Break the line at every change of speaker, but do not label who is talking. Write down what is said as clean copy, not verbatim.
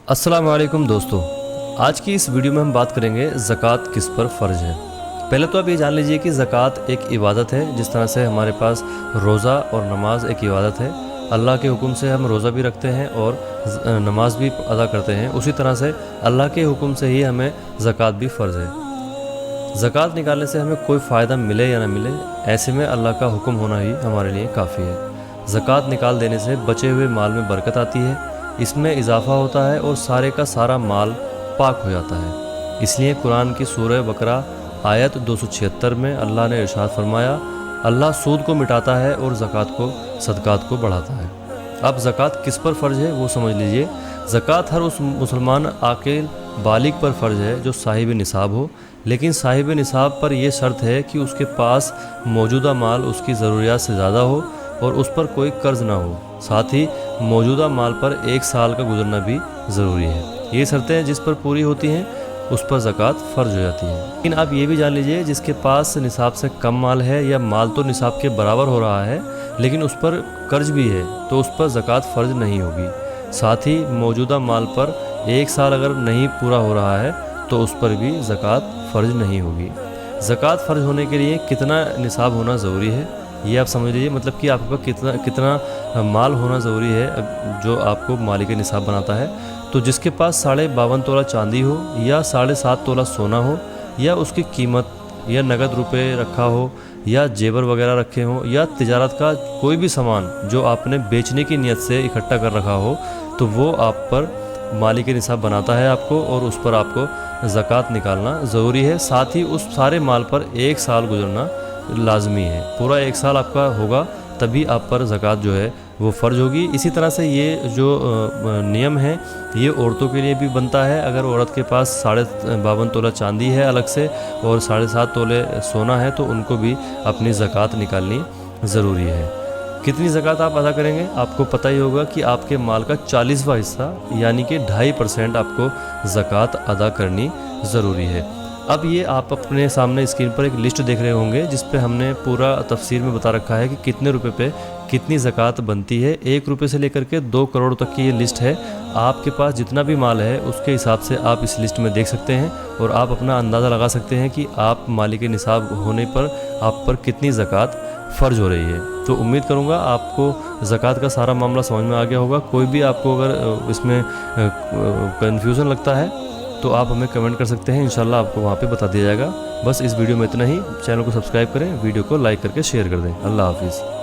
अस्सलाम वालेकुम दोस्तों, आज की इस वीडियो में हम बात करेंगे ज़कात किस पर फ़र्ज़ है। पहले तो आप ये जान लीजिए कि ज़कात एक इबादत है। जिस तरह से हमारे पास रोज़ा और नमाज एक इबादत है, अल्लाह के हुक्म से हम रोज़ा भी रखते हैं और नमाज भी अदा करते हैं, उसी तरह से अल्लाह के हुक्म से ही हमें ज़कात भी फ़र्ज़ है। ज़कात निकालने से हमें कोई फ़ायदा मिले या ना मिले, ऐसे में अल्लाह का हुक्म होना ही हमारे लिए काफ़ी है। ज़कात निकाल देने से बचे हुए माल में बरकत आती है, इसमें इजाफ़ा होता है और सारे का सारा माल पाक हो जाता है। इसलिए कुरान की सूरह बकरा आयत 276 में अल्लाह ने इरशाद फरमाया, अल्लाह सूद को मिटाता है और ज़कात को सदक़ात को बढ़ाता है। अब ज़कात किस पर फ़र्ज़ है वो समझ लीजिए। ज़कात हर उस मुसलमान आकिल बालिग पर फ़र्ज़ है जो साहिब निसाब हो, लेकिन साहिब निसाब पर यह शर्त है कि उसके पास मौजूदा माल उसकी ज़रूरियात से ज़्यादा हो और उस पर कोई कर्ज़ ना हो। साथ ही मौजूदा माल पर 1 साल का गुजरना भी ज़रूरी है। ये शर्तें जिस पर पूरी होती हैं उस पर ज़कात फ़र्ज़ हो जाती है। लेकिन आप ये भी जान लीजिए, जिसके पास निसाब से कम माल है या माल तो निसाब के बराबर हो रहा है लेकिन उस पर कर्ज भी है, तो उस पर ज़कात फ़र्ज़ नहीं होगी। साथ ही मौजूदा माल पर 1 साल अगर नहीं पूरा हो रहा है तो उस पर भी ज़कात फ़र्ज़ नहीं होगी। ज़कात फ़र्ज़ होने के लिए कितना निसाब होना ज़रूरी है ये आप समझ लीजिए, मतलब कि आपके पास कितना माल होना ज़रूरी है जो आपको मालिक निसाब बनाता है। तो जिसके पास 52.5 तोला चांदी हो या 7.5 तोला सोना हो या उसकी कीमत या नगद रुपए रखा हो या जेवर वगैरह रखे हों या तिजारत का कोई भी सामान जो आपने बेचने की नीयत से इकट्ठा कर रखा हो, तो वो आप पर मालिक निसाब बनाता है आपको और उस पर आपको ज़कात निकालना ज़रूरी है। साथ ही उस सारे माल पर 1 साल गुजरना लाजमी है। पूरा 1 साल आपका होगा तभी आप पर ज़कात जो है वो फ़र्ज़ होगी। इसी तरह से ये जो नियम है ये औरतों के लिए भी बनता है। अगर औरत के पास 52.5 तोला चांदी है अलग से और 7.5 तोले सोना है तो उनको भी अपनी ज़कात निकालनी ज़रूरी है। कितनी ज़कात आप अदा करेंगे? आपको पता ही होगा कि आपके माल का 40वां हिस्सा यानी कि 2.5% आपको ज़कात अदा करनी ज़रूरी है। अब ये आप अपने सामने स्क्रीन पर एक लिस्ट देख रहे होंगे जिस पे हमने पूरा तफसीर में बता रखा है कि कितने रुपए पे कितनी ज़कात बनती है। 1 रुपये से लेकर के 2 करोड़ तक की ये लिस्ट है। आपके पास जितना भी माल है उसके हिसाब से आप इस लिस्ट में देख सकते हैं और आप अपना अंदाज़ा लगा सकते हैं कि आप मालिक निसाब होने पर आप पर कितनी ज़कात फ़र्ज़ हो रही है। तो उम्मीद करूँगा आपको ज़कात का सारा मामला समझ में आ गया होगा। कोई भी आपको अगर इसमें कन्फ्यूज़न लगता है तो आप हमें कमेंट कर सकते हैं, इंशाल्लाह आपको वहाँ पे बता दिया जाएगा। बस इस वीडियो में इतना ही। चैनल को सब्सक्राइब करें, वीडियो को लाइक करके शेयर कर दें। अल्लाह हाफिज़।